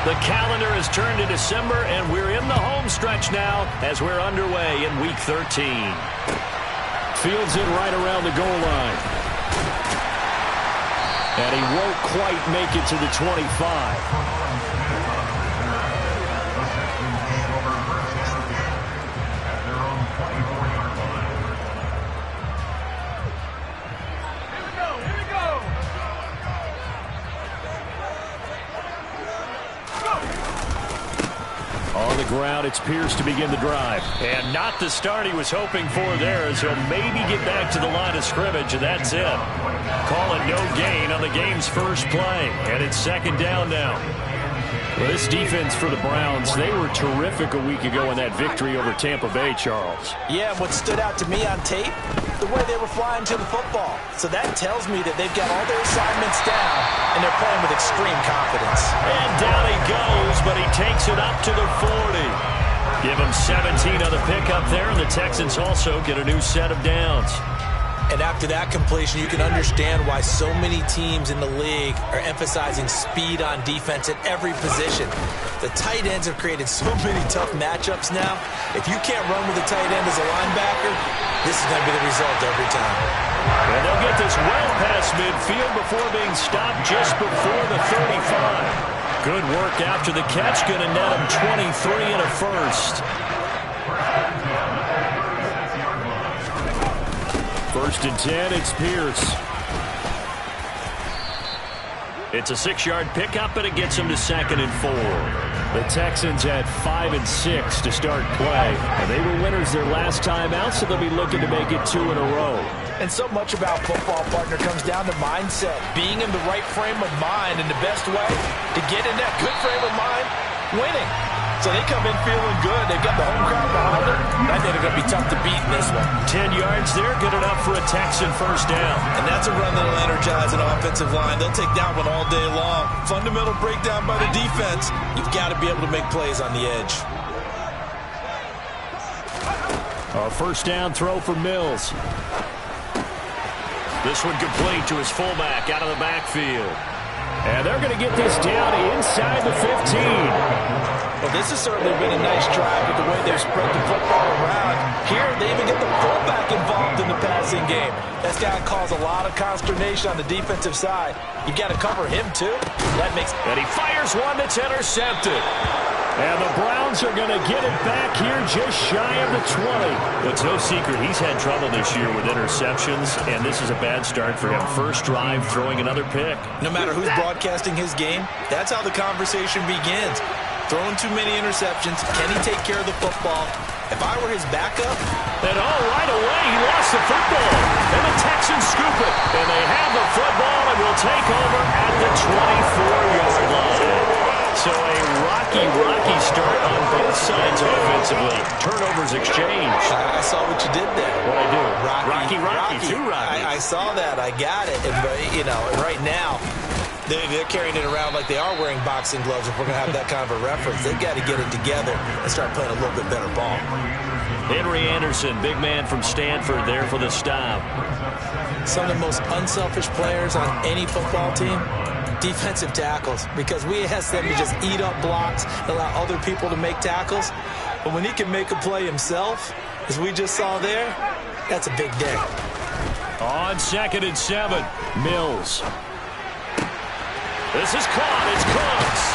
The calendar has turned to December, and we're in the home stretch now as we're underway in Week 13. Fields it right around the goal line. And he won't quite make it to the 25. On the ground, it's Pierce to begin the drive. And not the start he was hoping for there, as he'll maybe get back to the line of scrimmage, and that's it. Call it no gain on the game's first play. And it's second down now. Well, this defense for the Browns, they were terrific a week ago in that victory over Tampa Bay, Charles. Yeah, what stood out to me on tape, the way they were flying to the football. So that tells me that they've got all their assignments down, and they're playing with extreme confidence. And down he goes, but he takes it up to the 40. Give him 17 on the pickup there, and the Texans also get a new set of downs. And after that completion, you can understand why so many teams in the league are emphasizing speed on defense at every position. The tight ends have created so many tough matchups now. If you can't run with a tight end as a linebacker, this is going to be the result every time. And they'll get this well past midfield before being stopped just before the 35. Good work after the catch, going to net him 23 and a first. First and 10, it's Pierce. It's a 6-yard pickup, but it gets him to 2nd and 4. The Texans had 5 and 6 to start play, and they were winners their last time out, so they'll be looking to make it 2 in a row. And so much about football, partner, comes down to mindset. Being in the right frame of mind, and the best way to get in that good frame of mind, winning. So they come in feeling good. They've got the home crowd behind them. I think they're going to be tough to beat in this one. 10 yards there, good enough for a Texan first down. And that's a run that'll energize an offensive line. They'll take that one all day long. Fundamental breakdown by the defense. You've got to be able to make plays on the edge. A first down throw for Mills. This one complete to his fullback out of the backfield. And they're going to get this down inside the 15. Well, this has certainly been a nice drive with the way they've spread the football around. Here, they even get the fullback involved in the passing game. That's got to cause a lot of consternation on the defensive side. You've got to cover him, too. And he fires one that's intercepted. And the Browns are going to get it back here just shy of the 20. It's no secret he's had trouble this year with interceptions, and this is a bad start for him. First drive, throwing another pick. No matter who's broadcasting his game, that's how the conversation begins. Throwing too many interceptions. Can he take care of the football? If I were his backup. And right away, he lost the football. And the Texans scoop it. And they have the football and will take over at the 24-yard line. So a rocky start on both sides offensively. Turnovers exchanged. I saw what you did there. What'd I do? Rocky. Too rocky. I saw that. I got it. And, right now, they're carrying it around like they are wearing boxing gloves. If we're going to have that kind of a reference, they've got to get it together and start playing a little bit better ball. Henry Anderson, big man from Stanford, there for the stop. Some of the most unselfish players on any football team, defensive tackles, because we ask them to just eat up blocks and allow other people to make tackles. But when he can make a play himself, as we just saw there, that's a big day. On 2nd and 7, Mills. This is caught. It's Cooks.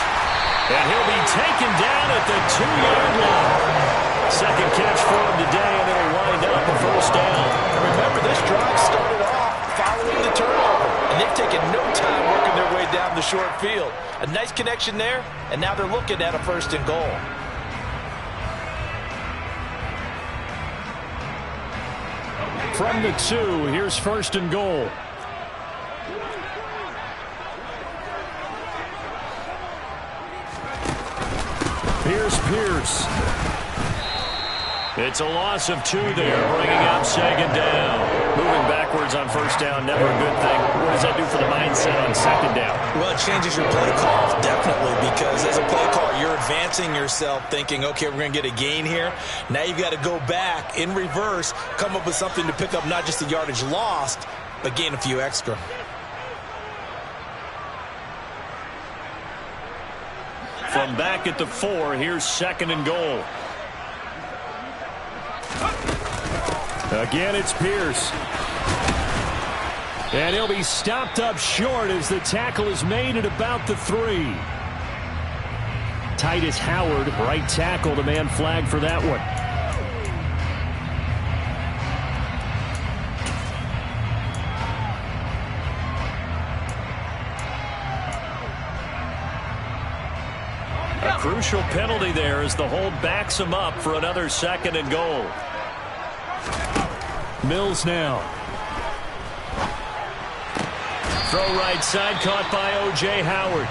And he'll be taken down at the 2-yard line. Second catch for him today, and it'll wind up a first down. Remember, this drive started off following the turnover, and they've taken no time working their way down the short field. A nice connection there, and now they're looking at a 1st and goal. From the 2, here's 1st and goal. Pierce. It's a loss of 2 there, bringing up 2nd down. Moving backwards on 1st down, never a good thing. What does that do for the mindset on 2nd down? Well, it changes your play calls, definitely, because as a play caller, you're advancing yourself thinking, okay, we're going to get a gain here. Now you've got to go back in reverse, come up with something to pick up not just the yardage lost, but gain a few extra. From back at the 4, here's 2nd and goal. Again, it's Pierce. And he'll be stopped up short as the tackle is made at about the 3. Titus Howard, right tackle, the man flagged for that one. A crucial penalty there as the hold backs him up for another 2nd and goal. Mills now. Throw right side, caught by O.J. Howard.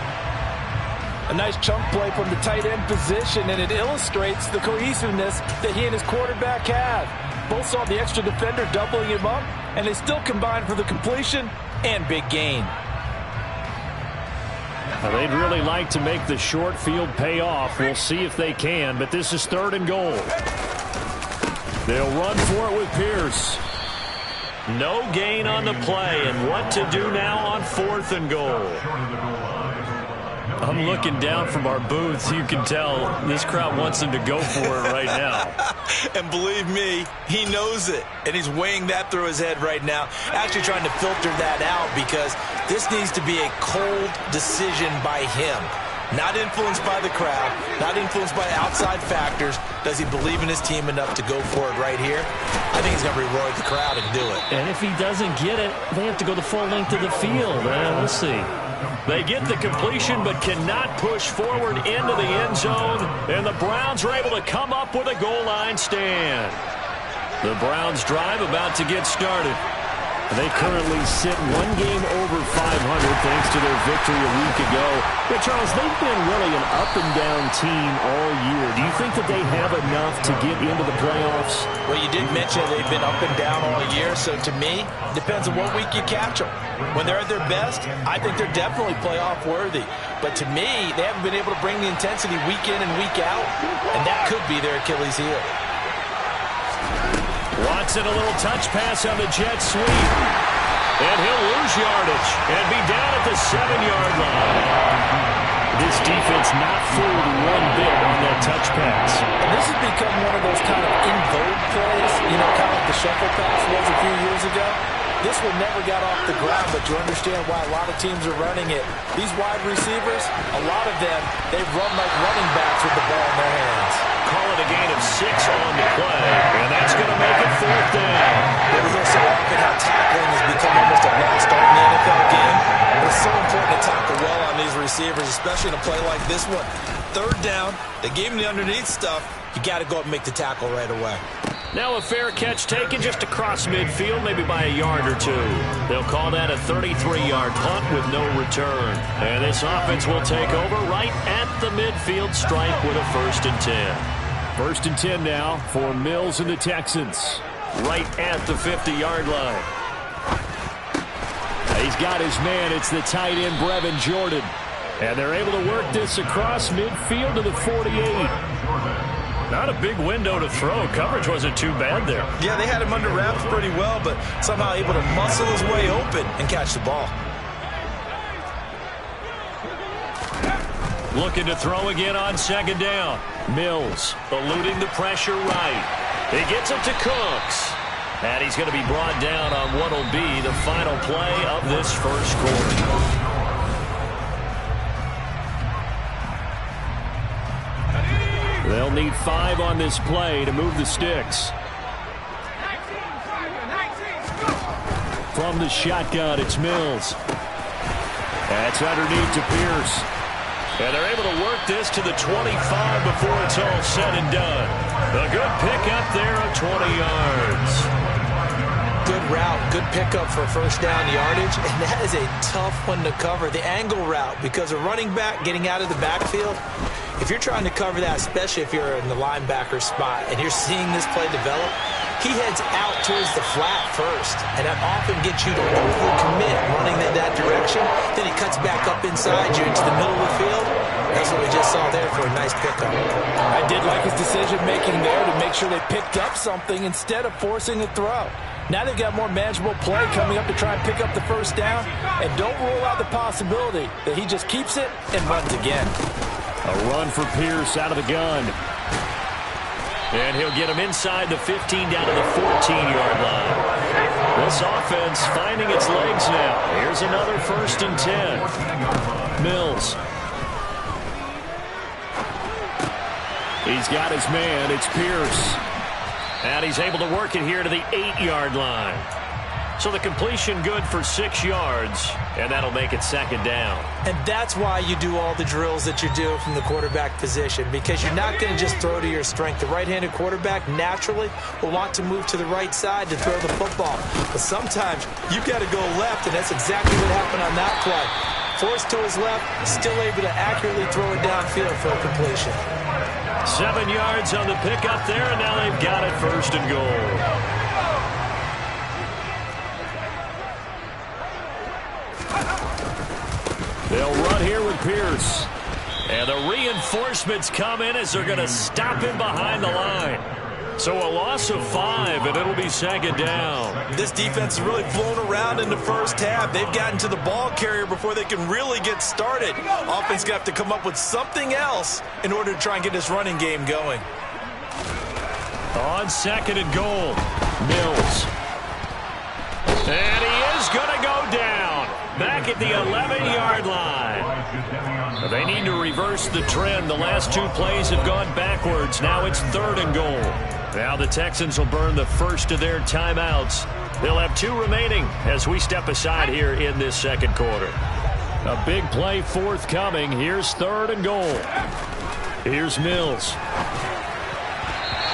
A nice chunk play from the tight end position, and it illustrates the cohesiveness that he and his quarterback have. Both saw the extra defender doubling him up, and they still combined for the completion and big gain. They'd really like to make the short field pay off. We'll see if they can, but this is 3rd and goal. They'll run for it with Pierce. No gain on the play, and what to do now on 4th and goal. I'm looking down from our booths. You can tell this crowd wants them to go for it right now. And believe me, he knows it, and he's weighing that through his head right now, actually trying to filter that out because this needs to be a cold decision by him. Not influenced by the crowd, not influenced by outside factors. Does he believe in his team enough to go for it right here? I think he's going to reward the crowd and do it. And if he doesn't get it, they have to go the full length of the field. We'll see. They get the completion but cannot push forward into the end zone. And the Browns are able to come up with a goal line stand. The Browns drive about to get started. They currently sit 1 game over 500 thanks to their victory a week ago. But, Charles, they've been really an up-and-down team all year. Do you think that they have enough to get into the playoffs? Well, you did mention they've been up and down all year, so to me, it depends on what week you catch them. When they're at their best, I think they're definitely playoff-worthy. But to me, they haven't been able to bring the intensity week in and week out, and that could be their Achilles heel. Watson, a little touch pass on the jet sweep. And he'll lose yardage and be down at the 7-yard line. This defense not fooled one bit on that touch pass. And this has become one of those kind of in vogue plays, kind of like the shuffle pass was a few years ago. This one never got off the ground, but you understand why a lot of teams are running it. These wide receivers, a lot of them, they run like running backs with the ball in their hands. Call it a gain of 6 on the play, and that's going to make it 4th down. We hear so often how tackling has become almost a must start in the NFL game. But it's so important to tackle well on these receivers, especially in a play like this one. 3rd down, they gave him the underneath stuff. You got to go up and make the tackle right away. Now a fair catch taken just across midfield, maybe by a yard or 2. They'll call that a 33-yard punt with no return. And this offense will take over right at the midfield stripe with a 1st and 10. 1st and 10 now for Mills and the Texans. Right at the 50-yard line. He's got his man. It's the tight end, Brevin Jordan. And they're able to work this across midfield to the 48. Not a big window to throw. Coverage wasn't too bad there. Yeah, they had him under wraps pretty well, but somehow able to muscle his way open and catch the ball. Looking to throw again on 2nd down. Mills eluding the pressure right. He gets it to Cooks. And he's going to be brought down on what will be the final play of this 1st quarter. They'll need 5 on this play to move the sticks. From the shotgun, it's Mills. That's underneath to Pierce. And they're able to work this to the 25 before it's all said and done. A good pickup there of 20 yards. Good route, good pickup for 1st down yardage, and that is a tough one to cover. The angle route, because a running back getting out of the backfield, if you're trying to cover that, especially if you're in the linebacker spot and you're seeing this play develop, he heads out towards the flat first, and that often gets you to overcommit running in that direction. Then he cuts back up inside you into the middle of the field. That's what we just saw there for a nice pickup. I did like his decision-making there to make sure they picked up something instead of forcing a throw. Now they've got more manageable play coming up to try and pick up the 1st down, and don't rule out the possibility that he just keeps it and runs again. A run for Pierce out of the gun. And he'll get him inside the 15 down to the 14-yard line. This offense finding its legs now. Here's another 1st and 10. Mills. He's got his man. It's Pierce. And he's able to work it here to the 8-yard line. So the completion good for 6 yards, and that'll make it 2nd down. And that's why you do all the drills that you do from the quarterback position, because you're not going to just throw to your strength. The right-handed quarterback naturally will want to move to the right side to throw the football. But sometimes you've got to go left, and that's exactly what happened on that play. Forced to his left, still able to accurately throw it downfield for a completion. 7 yards on the pickup there, and now they've got it 1st and goal. They'll run here with Pierce. And the reinforcements come in as they're going to stop him behind the line. So a loss of 5, and it'll be 2nd down. This defense has really flown around in the first half. They've gotten to the ball carrier before they can really get started. Offense going to have to come up with something else in order to try and get this running game going. On 2nd and goal, Mills. And he is going to go down. Back at the 11-yard line. They need to reverse the trend. The last 2 plays have gone backwards. Now it's 3rd and goal. Now the Texans will burn the first of their timeouts. They'll have 2 remaining as we step aside here in this 2nd quarter. A big play forthcoming. Here's 3rd and goal. Here's Mills.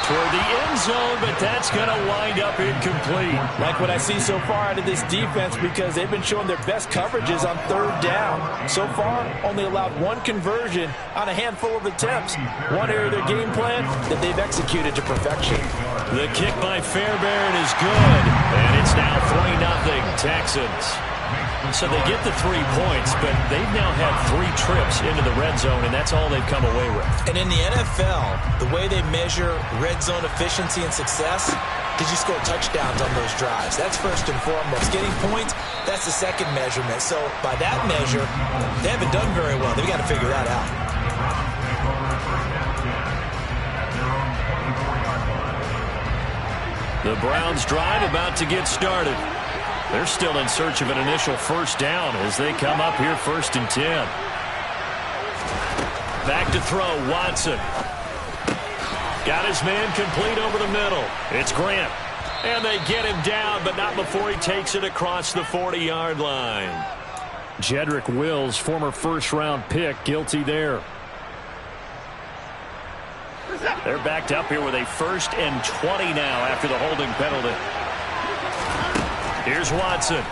Toward the end zone, but that's going to wind up incomplete. Like what I see so far out of this defense, because they've been showing their best coverages on 3rd down. So far, only allowed 1 conversion on a handful of attempts. One area of their game plan that they've executed to perfection. The kick by Fairbairn is good, and it's now 3-0 Texans. So they get the 3 points, but they've now had 3 trips into the red zone, and that's all they've come away with. And in the NFL, the way they measure red zone efficiency and success, did you score touchdowns on those drives? That's first and foremost. Getting points, that's the second measurement. So by that measure, they haven't done very well. They've got to figure that out. The Browns drive about to get started. They're still in search of an initial 1st down as they come up here 1st and 10. Back to throw, Watson. Got his man complete over the middle. It's Grant. And they get him down, but not before he takes it across the 40-yard line. Jedrick Wills, former 1st-round pick, guilty there. They're backed up here with a 1st and 20 now after the holding penalty. Here's Watson.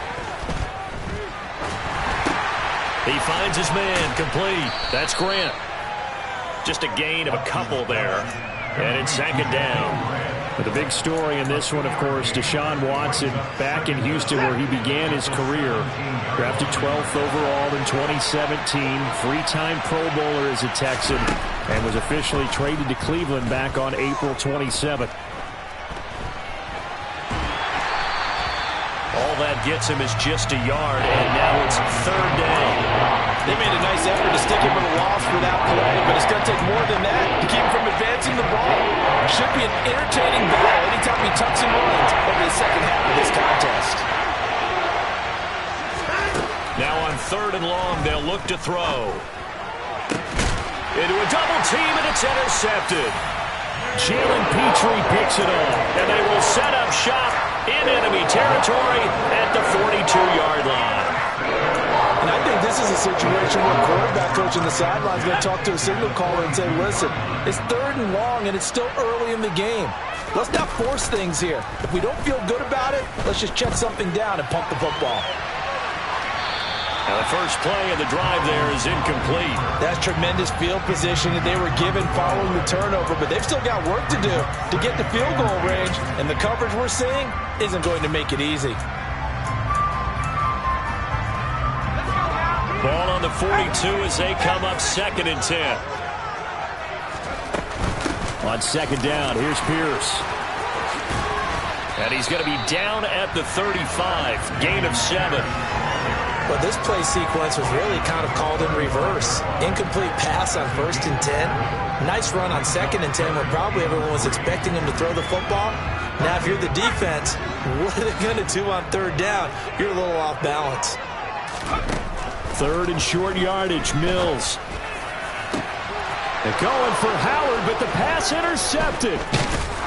He finds his man complete. That's Grant. Just a gain of a couple there. And it's 2nd down. But the big story in this one, of course, Deshaun Watson back in Houston where he began his career. Drafted 12th overall in 2017. 3-time Pro Bowler as a Texan. And was officially traded to Cleveland back on April 27th. All that gets him is just a yard, and now it's 3rd down. They made a nice effort to stick him with a loss for that play, but it's going to take more than that to keep him from advancing the ball. Should be an entertaining battle anytime he tucks and runs over the 2nd half of this contest. Now on 3rd and long, they'll look to throw. Into a double team, and it's intercepted. Jalen Petrie picks it up, and they will set up shop in enemy territory at the 42-yard line. And I think this is a situation where a quarterback coach on the sideline is going to talk to a signal caller and say, listen, it's 3rd and long, and it's still early in the game. Let's not force things here. If we don't feel good about it, let's just check something down and pump the football. Now the first play of the drive there is incomplete. That's tremendous field position that they were given following the turnover, but they've still got work to do to get the field goal range, and the coverage we're seeing isn't going to make it easy. Ball on the 42 as they come up 2nd and 10. On 2nd down, here's Pierce. And he's going to be down at the 35. Gain of 7. Well, this play sequence was really kind of called in reverse. Incomplete pass on 1st and 10. Nice run on 2nd and 10 where probably everyone was expecting him to throw the football. Now, if you're the defense, what are they going to do on 3rd down? You're a little off balance. 3rd and short yardage, Mills. They're going for Howard, but the pass intercepted.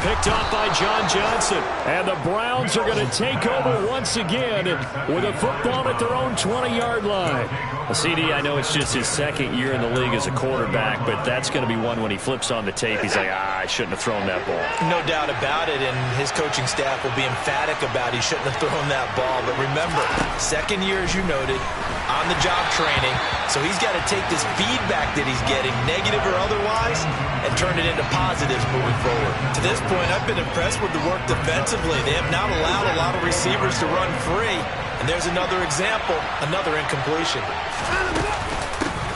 Picked off by John Johnson. And the Browns are going to take over once again with a football at their own 20-yard line. CD, I know it's just his 2nd year in the league as a quarterback, but that's going to be one when he flips on the tape. He's like, I shouldn't have thrown that ball. No doubt about it, and his coaching staff will be emphatic about he shouldn't have thrown that ball. But remember, 2nd year, as you noted, on-the-job training, so he's got to take this feedback that he's getting, negative or otherwise, and turn it into positives moving forward. To this point, I've been impressed with the work defensively. They have not allowed a lot of receivers to run free, and there's another example, another incompletion.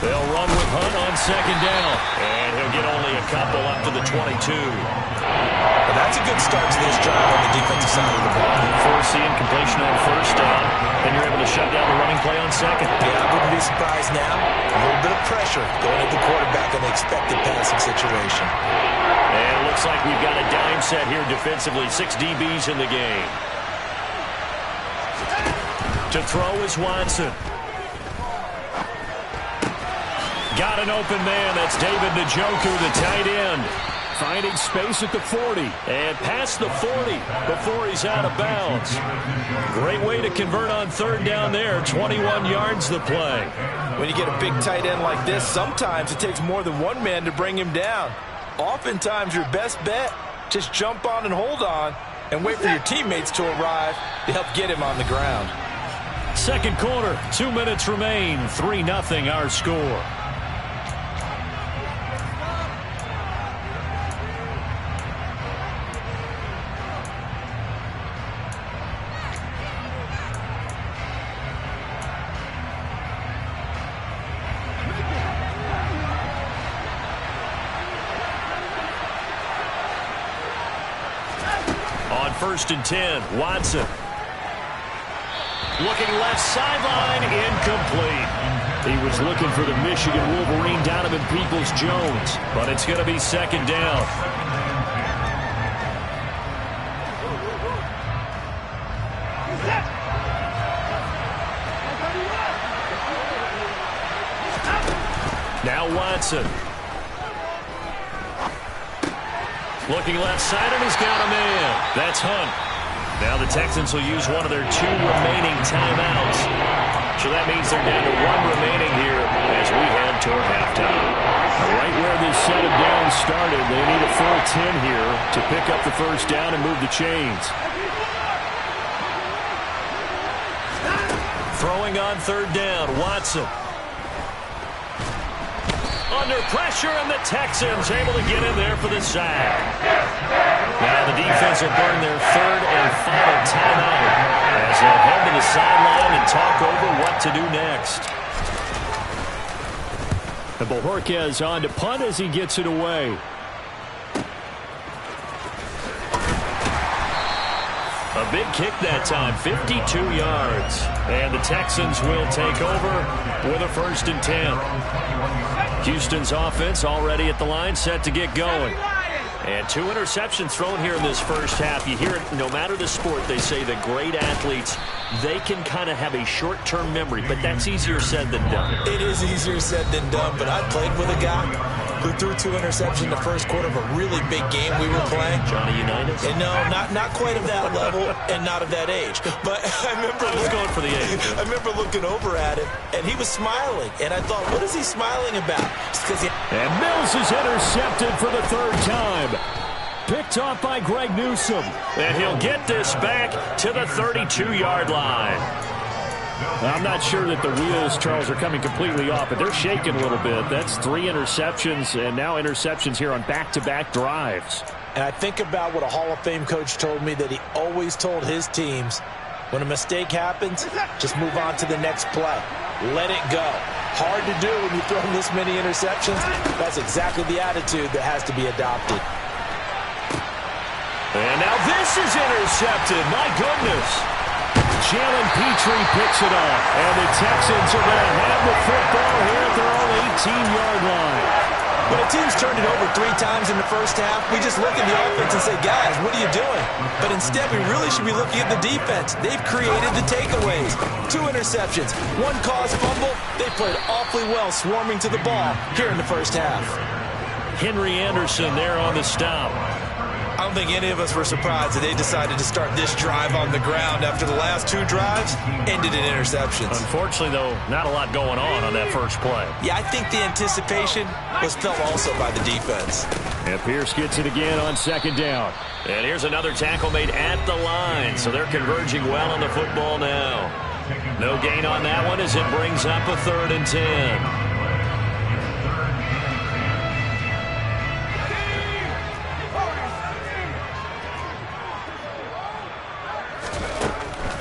They'll run with Hunt on 2nd down, and he'll get only a couple up to the 22. Well, that's a good start to this drive on the defensive side of the ball. Force the incompletion on 1st down, then you're able to shut down the running play on 2nd. Yeah, I wouldn't be surprised now. A little bit of pressure going at the quarterback in the expected passing situation. And it looks like we've got a dime set here defensively. 6 DBs in the game. To throw is Watson. Got an open man. That's David Njoku, the tight end. Finding space at the 40. And past the 40 before he's out of bounds. Great way to convert on 3rd down there. 21 yards the play. When you get a big tight end like this, sometimes it takes more than one man to bring him down. Oftentimes, your best bet, just jump on and hold on and wait for your teammates to arrive to help get him on the ground. 2nd quarter, 2 minutes remain. 3-0 our score. On 1st and 10, Watson. Looking left sideline, incomplete. He was looking for the Michigan Wolverine, Donovan Peoples-Jones, but it's going to be 2nd down. Now Watson. Looking left side, and he's got a man. That's Hunt. Now the Texans will use one of their 2 remaining timeouts. So that means they're down to 1 remaining here as we head toward halftime. Right where this set of downs started, they need a full 10 here to pick up the 1st down and move the chains. Throwing on 3rd down, Watson. Under pressure, and the Texans able to get in there for the sack. Now the defense will burn their 3rd and final timeout as they'll head to the sideline and talk over what to do next. And Bojorquez on to punt as he gets it away. A big kick that time, 52 yards. And the Texans will take over with a 1st and 10. Houston's offense already at the line, set to get going. And 2 interceptions thrown here in this first half. You hear it, no matter the sport, they say that great athletes, they can kind of have a short-term memory, but that's easier said than done. It is easier said than done, but I played with a guy who threw 2 interceptions in the first quarter of a really big game we were playing. Johnny Unitas? And no, not quite of that level and not of that age. But I remember going for the age. I remember looking over at him, and he was smiling. And I thought, what is he smiling about? And Mills is intercepted for the 3rd time. Picked off by Greg Newsome. And he'll get this back to the 32-yard line. I'm not sure that the wheels, Charles, are coming completely off, but they're shaking a little bit. That's 3 interceptions, and now interceptions here on back-to-back drives. And I think about what a Hall of Fame coach told me, that he always told his teams, when a mistake happens, just move on to the next play. Let it go. Hard to do when you throw this many interceptions. That's exactly the attitude that has to be adopted. And now this is intercepted. My goodness. Jalen Petrie picks it up. And the Texans are going to have the football here at their own 18-yard line. When a team's turned it over 3 times in the first half, we just look at the offense and say, guys, what are you doing? But instead, we really should be looking at the defense. They've created the takeaways. 2 interceptions, 1 caused fumble. They played awfully well swarming to the ball here in the first half. Henry Anderson there on the stop. I don't think any of us were surprised that they decided to start this drive on the ground after the last 2 drives ended in interceptions. Unfortunately, though, not a lot going on that first play. Yeah, I think the anticipation was felt also by the defense. And Pierce gets it again on 2nd down. And here's another tackle made at the line, so they're converging well on the football now. No gain on that one as it brings up a 3rd and 10.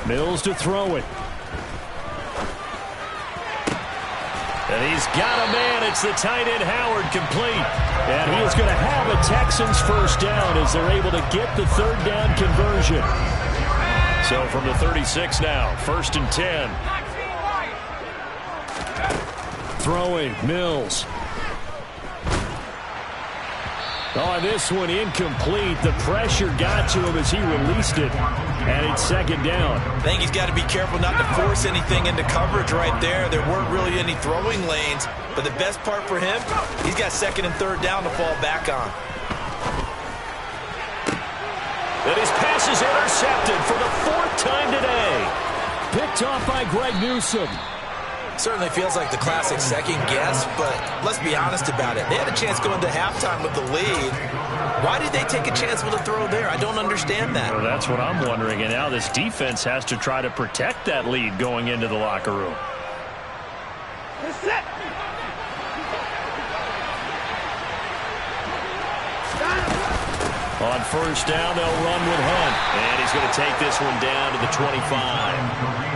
Mills to throw it. And he's got a man. It's the tight end Howard, complete. And he is going to have a Texans first down as they're able to get the 3rd down conversion. So from the 36 now, 1st and 10. Throwing, Mills. Oh, this one incomplete. The pressure got to him as he released it. And it's 2nd down. I think he's got to be careful not to force anything into coverage right there. There weren't really any throwing lanes. But the best part for him, he's got 2nd and 3rd down to fall back on. And his pass is intercepted for the 4th time today. Picked off by Greg Newsome. Certainly feels like the classic second guess, but let's be honest about it. They had a chance going to halftime with the lead. Why did they take a chance with a throw there? I don't understand that. Well, that's what I'm wondering. And now this defense has to try to protect that lead going into the locker room. On 1st down, they'll run with Hunt. And he's going to take this one down to the 25.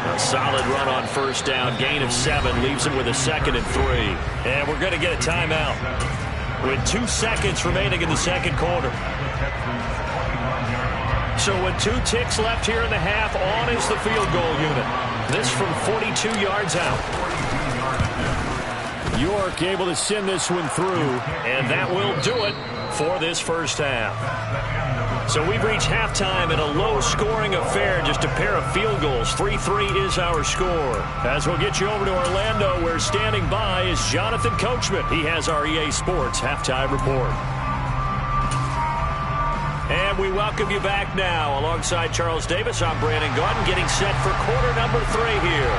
A solid run on 1st down. Gain of 7 leaves him with a 2nd and 3. And we're going to get a timeout with 2 seconds remaining in the 2nd quarter. So with 2 ticks left here in the half, on is the field goal unit. This from 42 yards out. York able to send this one through, and that will do it for this first half. So we've reached halftime in a low-scoring affair, just a pair of field goals. 3-3 is our score. As we'll get you over to Orlando, where standing by is Jonathan Coachman. He has our EA Sports halftime report. And we welcome you back now. Alongside Charles Davis, I'm Brandon Gaudin, getting set for quarter number 3 here.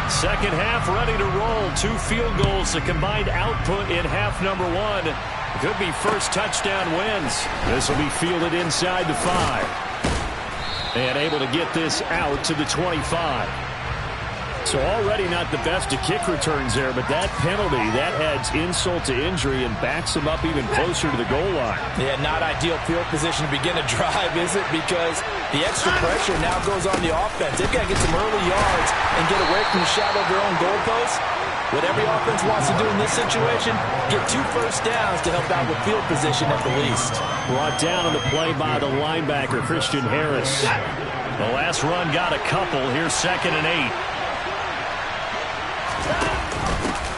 2nd half ready to roll. 2 field goals, the combined output in half number 1. Could be first touchdown wins. This will be fielded inside the 5. And able to get this out to the 25. So already not the best of kick returns there, but that penalty, that adds insult to injury and backs them up even closer to the goal line. Yeah, not ideal field position to begin a drive, is it? Because the extra pressure now goes on the offense. They've got to get some early yards and get away from the shadow of their own goalposts. What every offense wants to do in this situation, get 2 first downs to help out with field position at the least. Brought down on the play by the linebacker, Christian Harris. The last run got a couple. Here's 2nd and 8.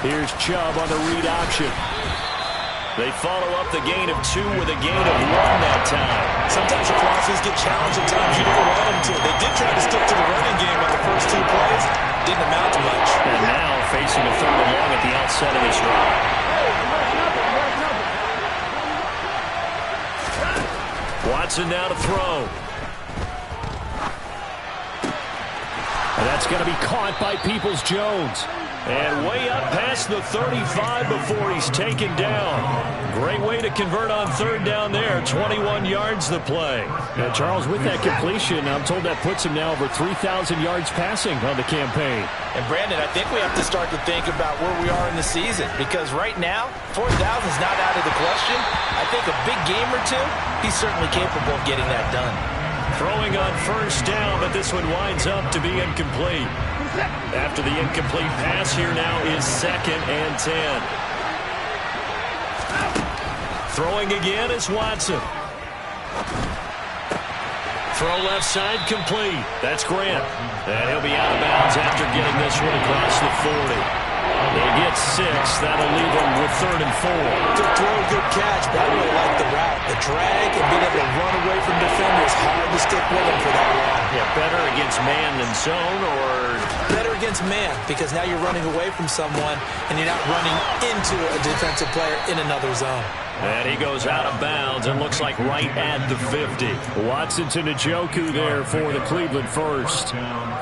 Here's Chubb on the read option. They follow up the gain of 2 with a gain of 1 that time. Sometimes your crosses get challenged at times you don't want them to. They did try to stick to the running game on the first 2 plays. Didn't amount to much. And now facing a 3rd and long at the outset of this drive. Watson now to throw. And that's going to be caught by Peoples-Jones. And way up past the 35 before he's taken down. Great way to convert on 3rd down there. 21 yards the play. Now, Charles, with that completion, I'm told that puts him now over 3,000 yards passing on the campaign. And, Brandon, I think we have to start to think about where we are in the season. Because right now, 4,000 is not out of the question. I think a big game or 2, he's certainly capable of getting that done. Throwing on 1st down, but this one winds up to be incomplete. After the incomplete pass, here now is 2nd and 10. Throwing again is Watson. throw left side complete. That's Grant. And he'll be out of bounds after getting this one across the 40. He gets 6. That'll leave him with 3rd and 4. Good throw, good catch, but I really like the route. The drag and being able to run away from defenders, hard to stick with him for that long. Yeah, better against man than zone, or? Better against man, because now you're running away from someone and you're not running into a defensive player in another zone. And he goes out of bounds and looks like right at the 50. Watson to Njoku there for the Cleveland first.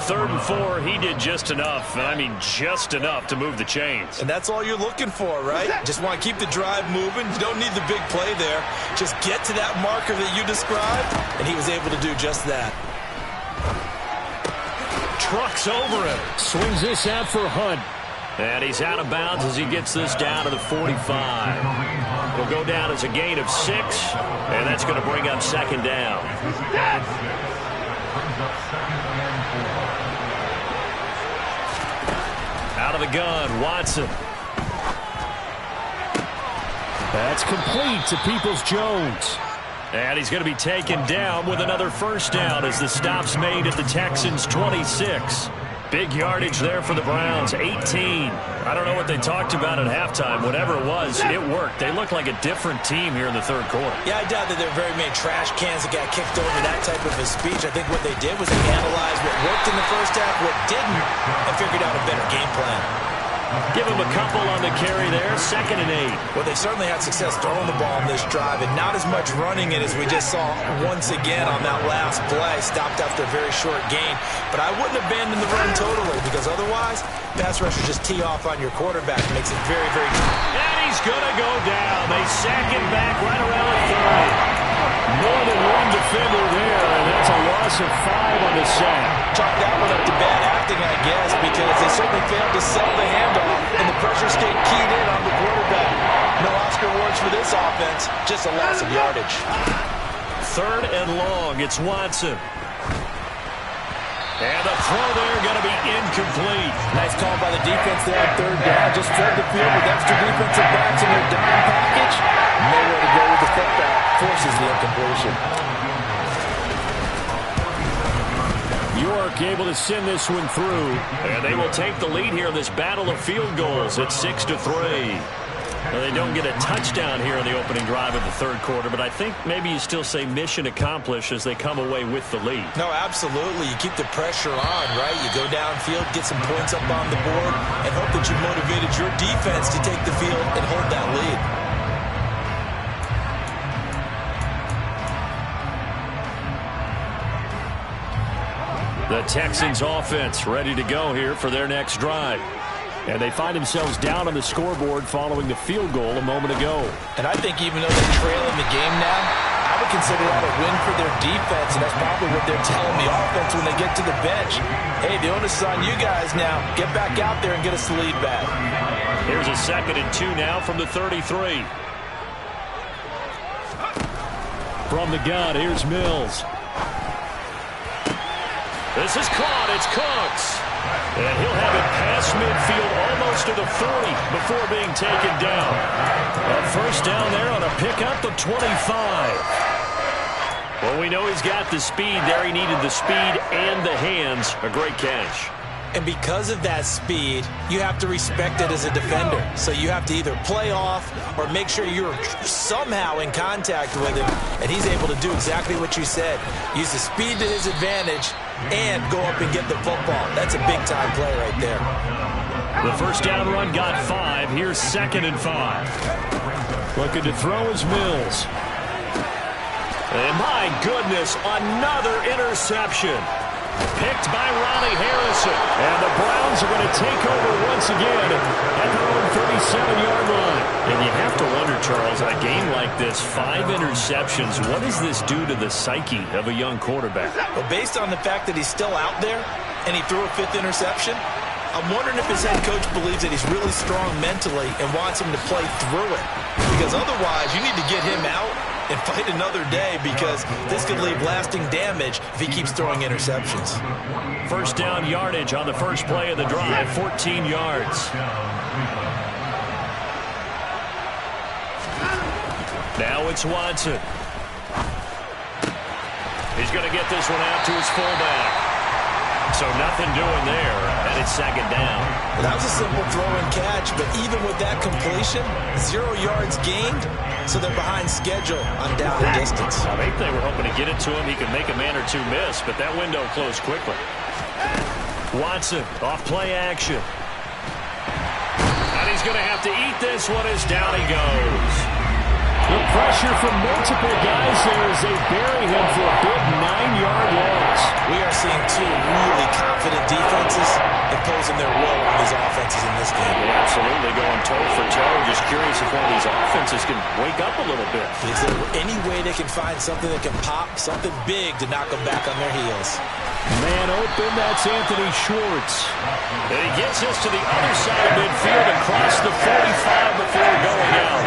3rd and 4, he did just enough, and I mean just enough to move the chains. And that's all you're looking for, right? Just want to keep the drive moving. You don't need the big play there. Just get to that marker that you described, and he was able to do just that. Trucks over him. Swings this out for Hunt. And he's out of bounds as he gets this down to the 45. It'll go down as a gain of 6, and that's going to bring up 2nd down. Out of the gun, Watson. That's complete to Peoples-Jones. And he's going to be taken down with another 1st down as the stop's made at the Texans' 26. Big yardage there for the Browns, 18. I don't know what they talked about at halftime. Whatever it was, it worked. They look like a different team here in the 3rd quarter. Yeah, I doubt that there are very many trash cans that got kicked over that type of a speech. I think what they did was they analyzed what worked in the first half, what didn't, and figured out a better game plan. Give him a couple on the carry there, 2nd and 8. Well, they certainly had success throwing the ball on this drive, and not as much running it as we just saw once again on that last play. Stopped after a very short gain. But I wouldn't abandon the run totally, because otherwise, pass rushers just tee off on your quarterback. It makes it very, very... And he's going to go down. They sack him back right around the 30. More than one defender there, and that's a loss of 5 on the sack. Chalk that one up to bad acting, I guess, because they certainly failed to sell the handoff, and the pressure stayed keyed in on the quarterback. No Oscar awards for this offense, just a loss of yardage. 3rd and long, it's Watson. And the throw there going to be incomplete. Nice call by the defense there on 3rd down. Just flood the field with extra defensive backs in their dime package. Nowhere to go with the football. Forces the incompletion. York able to send this one through. And they will take the lead here in this battle of field goals at 6-3. Well, they don't get a touchdown here in the opening drive of the 3rd quarter, but I think maybe you still say mission accomplished as they come away with the lead. No, absolutely. You keep the pressure on, right? You go downfield, get some points up on the board, and hope that you motivated your defense to take the field and hold that lead. The Texans offense ready to go here for their next drive. And they find themselves down on the scoreboard following the field goal a moment ago. And I think even though they're trailing the game now, I would consider that a win for their defense, and that's probably what they're telling the offense when they get to the bench. Hey, the onus is on you guys now. Get back out there and get us the lead back. Here's a 2nd and 2 now from the 33. From the gun, here's Mills. This is caught. It's Cooks. And he'll have it past midfield almost to the 40 before being taken down. A 1st down there on a pickup of 25. Well, we know he's got the speed there. He needed the speed and the hands. A great catch. And because of that speed, you have to respect it as a defender. So you have to either play off or make sure you're somehow in contact with him. And he's able to do exactly what you said. Use the speed to his advantage and go up and get the football. That's a big-time play right there. The 1st down run got 5. Here's 2nd and 5. Looking to throw is Mills. And my goodness, another interception. Picked by Ronnie Harrison. And the Browns are going to take over once again at their own 37-yard line. And you have to wonder, Charles, in a game like this, 5 interceptions, what does this do to the psyche of a young quarterback? Well, based on the fact that he's still out there and he threw a 5th interception, I'm wondering if his head coach believes that he's really strong mentally and wants him to play through it. Because otherwise, you need to get him out and fight another day, because this could leave lasting damage if he keeps throwing interceptions. 1st down yardage on the first play of the drive, 14 yards. Now it's Watson. He's going to get this one out to his fullback. So nothing doing there, and it's second down. Well, that was a simple throw and catch, but even with that completion, 0 yards gained, so they're behind schedule on down and distance. I think they were hoping to get it to him. He could make a man or two miss, but that window closed quickly. Watson, off play action. And he's going to have to eat this one as down he goes. The pressure from multiple guys there as they bury him for a big 9-yard loss. We are seeing two really confident defenses imposing their will on these offenses in this game. Yeah, absolutely, going toe for toe. Just curious if one of these offenses can wake up a little bit. Is there any way they can find something that can pop, something big to knock them back on their heels? Man open, that's Anthony Schwartz. And he gets us to the other side of midfield across the 45 before going out.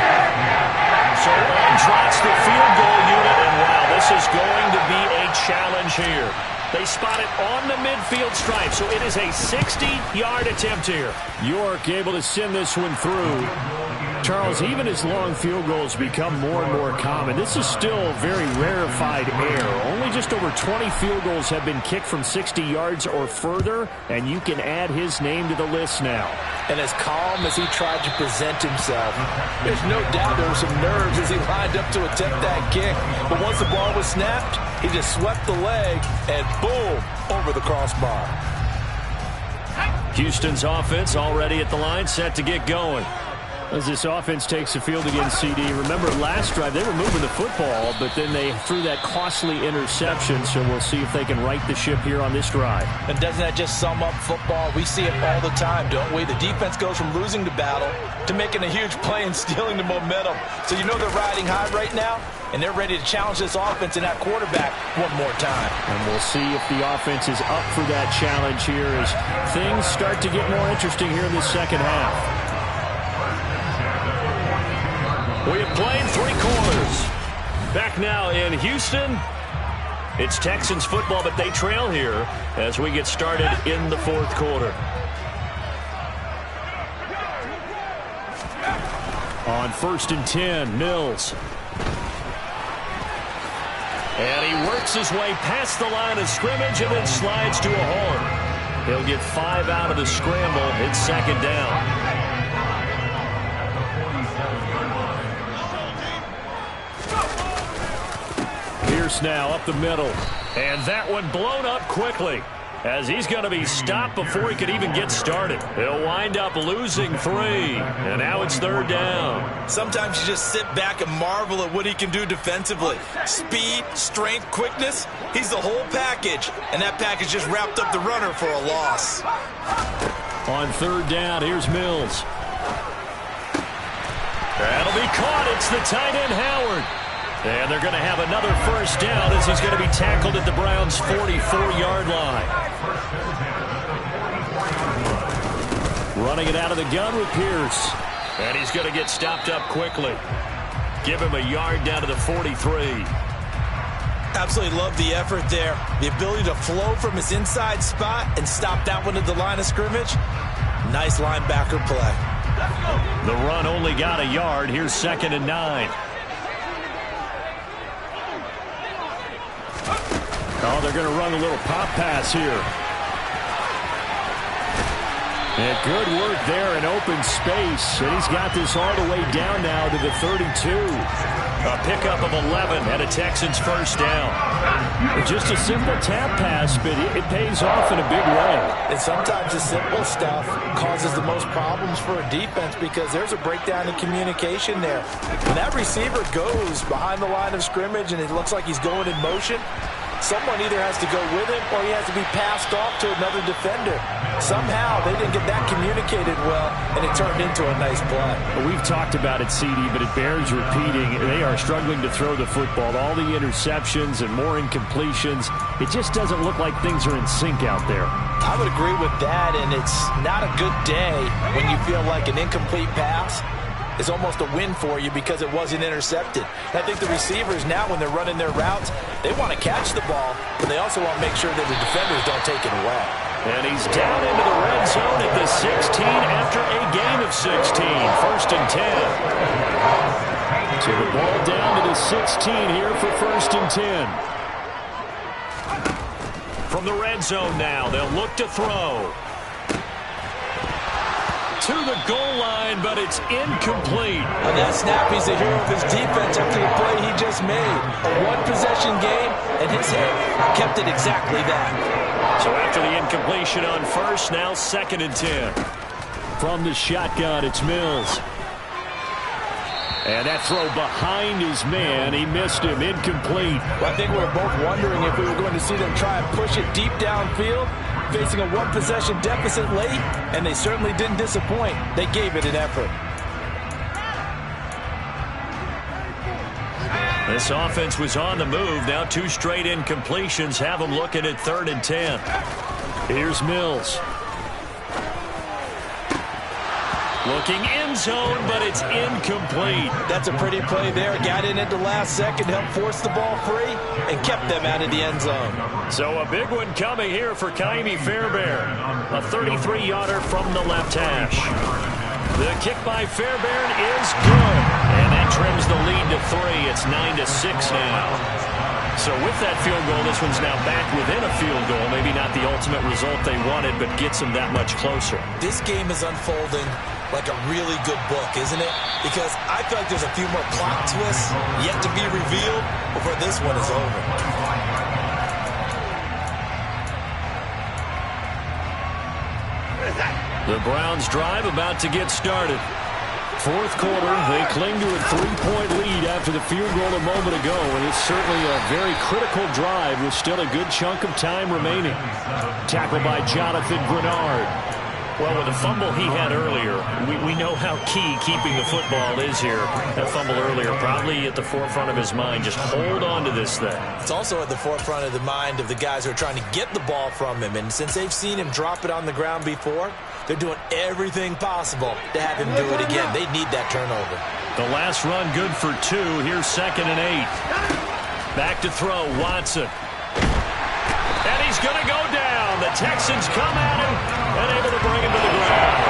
So on trots the field goal unit, and wow, this is going to be a challenge here. They spot it on the midfield stripe, so it is a 60-yard attempt here. York able to send this one through. Charles, even as long field goals become more and more common, this is still very rarefied air. Only just over 20 field goals have been kicked from 60 yards or further, and you can add his name to the list now. And as calm as he tried to present himself, there's no doubt there were some nerves as he lined up to attempt that kick. But once the ball was snapped, he just swept the leg and boom, over the crossbar. Houston's offense already at the line, set to get going. As this offense takes the field against CD, remember last drive they were moving the football, but then they threw that costly interception, so we'll see if they can right the ship here on this drive. And doesn't that just sum up football? We see it all the time, don't we? The defense goes from losing the battle to making a huge play and stealing the momentum. So you know they're riding high right now, and they're ready to challenge this offense and that quarterback one more time. And we'll see if the offense is up for that challenge here as things start to get more interesting here in the second half. We have played 3 quarters. Back now in Houston. It's Texans football, but they trail here as we get started in the 4th quarter. On 1st and 10, Mills. And he works his way past the line of scrimmage and then slides to a horn. He'll get 5 out of the scramble. It's second down. Pierce now up the middle. And that one blown up quickly as he's going to be stopped before he could even get started. He'll wind up losing 3. And now it's 3rd down. Sometimes you just sit back and marvel at what he can do defensively. Speed, strength, quickness. He's the whole package. And that package just wrapped up the runner for a loss. On 3rd down, here's Mills. That'll be caught. It's the tight end, Howard. And they're going to have another 1st down as he's going to be tackled at the Browns' 44-yard line. Running it out of the gun with Pierce. And he's going to get stopped up quickly. Give him a yard down to the 43. Absolutely love the effort there. The ability to flow from his inside spot and stop that one at the line of scrimmage. Nice linebacker play. The run only got a yard. Here's 2nd and 9. Oh, they're going to run a little pop pass here. And good work there in open space. And he's got this all the way down now to the 32. A pickup of 11 and a Texans 1st down. Just a simple tap pass, but it pays off in a big way. And sometimes the simple stuff causes the most problems for a defense because there's a breakdown in communication there. When that receiver goes behind the line of scrimmage and it looks like he's going in motion, someone either has to go with him or he has to be passed off to another defender. Somehow they didn't get that communicated well, and it turned into a nice play. Well, we've talked about it, CD, but it bears repeating. They are struggling to throw the football. All the interceptions and more incompletions. It just doesn't look like things are in sync out there. I would agree with that, and it's not a good day when you feel like an incomplete pass is almost a win for you because it wasn't intercepted. And I think the receivers now, when they're running their routes, they want to catch the ball, but they also want to make sure that the defenders don't take it away. And he's down into the red zone at the 16 after a gain of 16. 1st and 10. So the ball down to the 16 here for 1st and 10. from the red zone now. They'll look to throw. To the goal line, but it's incomplete. On that snap, he's the hero of his defense after the play he just made. A one-possession game, and his head kept it exactly that. So after the incompletion on first, now 2nd and 10. From the shotgun, it's Mills. And that throw behind his man, he missed him, incomplete. Well, I think we were both wondering if we were going to see them try and push it deep downfield, facing a one-possession deficit late, and they certainly didn't disappoint. They gave it an effort. This offense was on the move. Now 2 straight incompletions have them looking at 3rd and 10. Here's Mills. Looking end zone, but it's incomplete. That's a pretty play there. Got in at the last second, helped force the ball free, and kept them out of the end zone. So a big one coming here for Ka'imi Fairbairn. A 33-yarder from the left hash. The kick by Fairbairn is good. And that trims the lead to 3. It's 9-6 now. So with that field goal, this one's now back within a field goal. Maybe not the ultimate result they wanted, but gets them that much closer. This game is unfolding like a really good book, isn't it? Because I feel like there's a few more plot twists yet to be revealed before this one is over. The Browns drive about to get started. 4th quarter, they cling to a 3-point lead after the field goal a moment ago, and it's certainly a very critical drive with still a good chunk of time remaining. Tackle by Jonathan Grenard. Well, with the fumble he had earlier, we know how key keeping the football is here. That fumble earlier probably at the forefront of his mind. Just hold on to this thing. It's also at the forefront of the mind of the guys who are trying to get the ball from him. And since they've seen him drop it on the ground before, they're doing everything possible to have him do it again. They need that turnover. The last run good for 2. Here's 2nd and 8. Back to throw, Watson. And he's going to go down. The Texans come at him and able to bring him to the ground.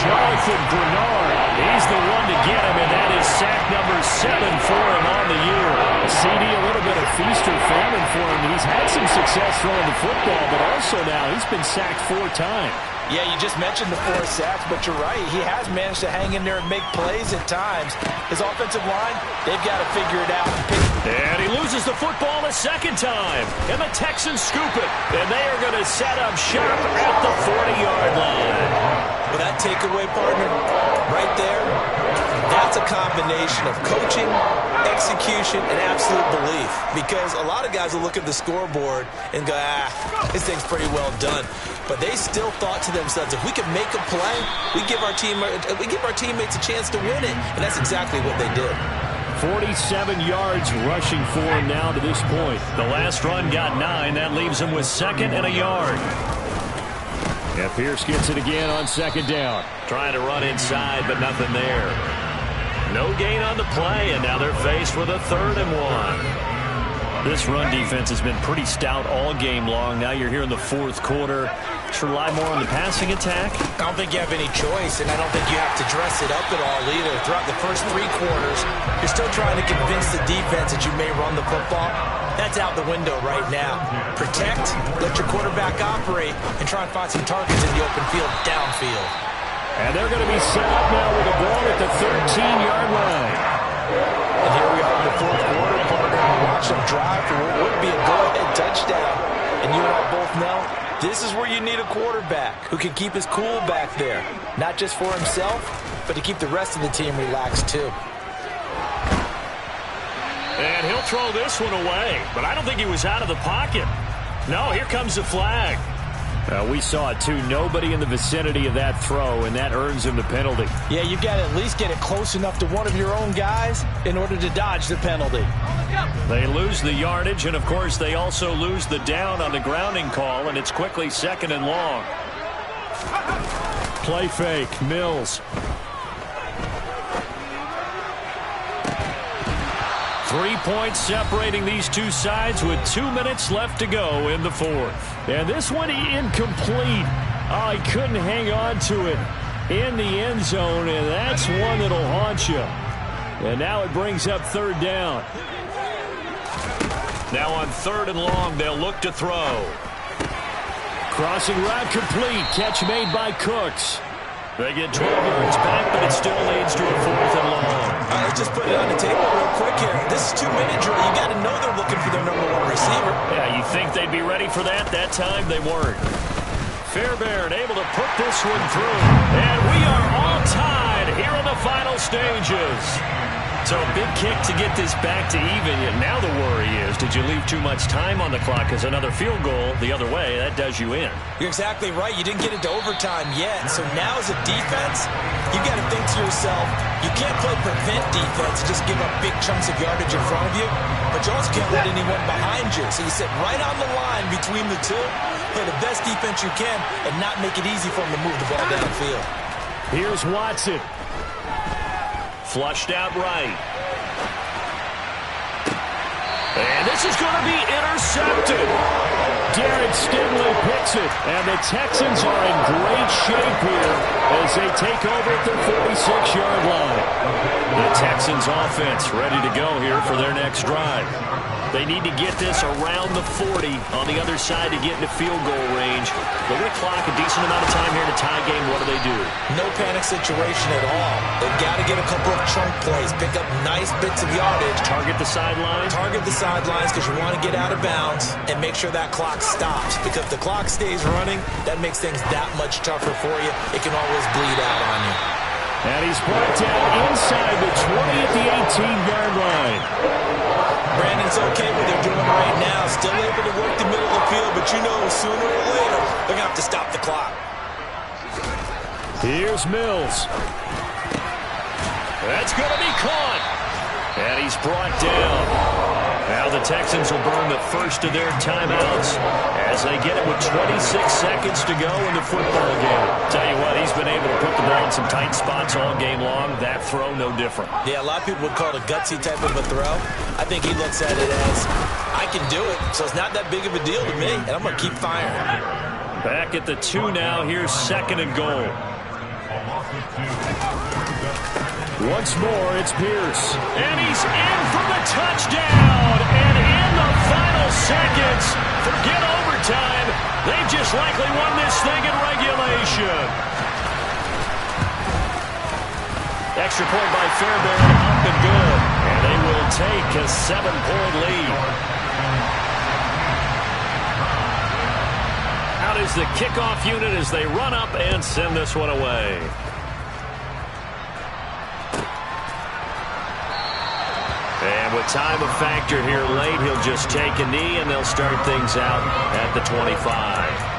Jonathan Grenard, he's the one to get him, and that is sack number 7 for him on the year. CD, a little bit of feast or famine for him. He's had some success throwing the football, but also now he's been sacked 4 times. Yeah, you just mentioned the 4 sacks, but you're right. He has managed to hang in there and make plays at times. His offensive line, they've got to figure it out. And he loses the football a 2nd time. And the Texans scoop it. And they are going to set up shop at the 40-yard line. Well, that takeaway, partner, right there, that's a combination of coaching, execution, and absolute belief. Because a lot of guys will look at the scoreboard and go, this thing's pretty well done. But they still thought to themselves, if we can make a play, we give our teammates a chance to win it. And that's exactly what they did. 47 yards rushing for him now to this point. The last run got 9. That leaves him with 2nd and a yard. Yeah, Pierce gets it again on 2nd down. Trying to run inside, but nothing there. No gain on the play, and now they're faced with a 3rd and 1. This run defense has been pretty stout all game long. Now you're here in the 4th quarter. Should rely more on the passing attack? I don't think you have any choice, and I don't think you have to dress it up at all either. Throughout the first 3 quarters, you're still trying to convince the defense that you may run the football. That's out the window right now. Protect, let your quarterback operate, and try and find some targets in the open field downfield. And they're going to be set up now with the ball at the 13-yard line. And here we are in the 4th quarter, partner. Watch them drive for what would be a go-ahead touchdown. And you and I both know this is where you need a quarterback who can keep his cool back there. Not just for himself, but to keep the rest of the team relaxed too. And he'll throw this one away. But I don't think he was out of the pocket. No, here comes the flag. We saw it too. Nobody in the vicinity of that throw, and that earns him the penalty. Yeah, you've got to at least get it close enough to one of your own guys in order to dodge the penalty. They lose the yardage, and of course they also lose the down on the grounding call, and it's quickly 2nd and long. Play fake, Mills. 3 points separating these two sides with 2 minutes left to go in the 4th. And this one incomplete. Oh, he couldn't hang on to it in the end zone, and that's one that'll haunt you. And now it brings up 3rd down. Now on 3rd and long, they'll look to throw. Crossing route complete. Catch made by Cooks. They get 12 yards back, but it still leads to a 4th and long. Let's just put it on the table real quick here. This is 2-minute drill. You got to know they're looking for their #1 receiver. Yeah, you think they'd be ready for that? That time they weren't. Fairbairn able to put this one through. And we are all tied here in the final stages. So a big kick to get this back to even. Now the worry is, did you leave too much time on the clock? Because another field goal the other way, that does you in. You're exactly right. You didn't get into overtime yet. So now as a defense, you got to think to yourself, you can't play prevent defense and just give up big chunks of yardage in front of you. But you also can't let anyone behind you. So you sit right on the line between the two, play the best defense you can, and not make it easy for them to move the ball downfield. Here's Watson. Flushed out right. And this is going to be intercepted. Derek Stingley picks it. And the Texans are in great shape here as they take over at their 46-yard line. The Texans offense ready to go here for their next drive. They need to get this around the 40 on the other side to get into field goal range. They're going to clock a decent amount of time here in a tie game. What do? No panic situation at all. They've got to get a couple of chunk plays, pick up nice bits of yardage. Target the sidelines? Target the sidelines because you want to get out of bounds and make sure that clock stops. Because if the clock stays running, that makes things that much tougher for you. It can always bleed out on you. And he's brought down inside the 20 at the 18-yard line. Brandon's okay what they're doing right now. Still able to work the middle of the field, but you know sooner or later they're going to have to stop the clock. Here's Mills. That's going to be caught. And he's brought down. Now the Texans will burn the first of their timeouts as they get it with 26 seconds to go in the football game. Tell you what, he's been able to put the ball in some tight spots all game long. That throw, no different. Yeah, a lot of people would call it a gutsy type of a throw. I think he looks at it as, I can do it, so it's not that big of a deal to me, and I'm going to keep firing. Back at the 2 now. Here's 2nd and goal. Once more, it's Pierce. And he's in for the touchdown. And in the final seconds, forget overtime. They've just likely won this thing in regulation. Extra point by Fairbairn, up and good. And they will take a 7-point lead. Out is the kickoff unit as they run up and send this one away. And with time a factor here late, he'll just take a knee and they'll start things out at the 25.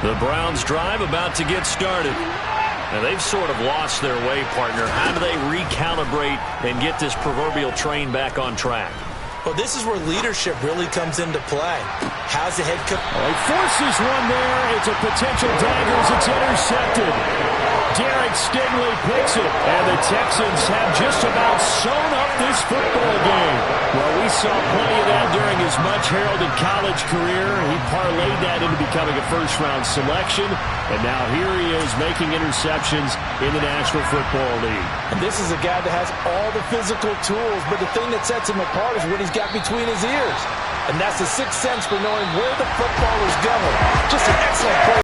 The Browns drive about to get started. Now, they've sort of lost their way, partner. How do they recalibrate and get this proverbial train back on track? Well, this is where leadership really comes into play. How's the head coach? He forces one there. It's a potential dagger as it's intercepted. Derek Stingley picks it. And the Texans have just about sewn up this football game. Well, we saw plenty of that during his much-heralded college career. He parlayed that into becoming a first-round selection. And now here he is making interceptions in the National Football League. And this is a guy that has all the physical tools, but the thing that sets him apart is what he's got between his ears. And that's the sixth sense for knowing where the football is going. Just an excellent play.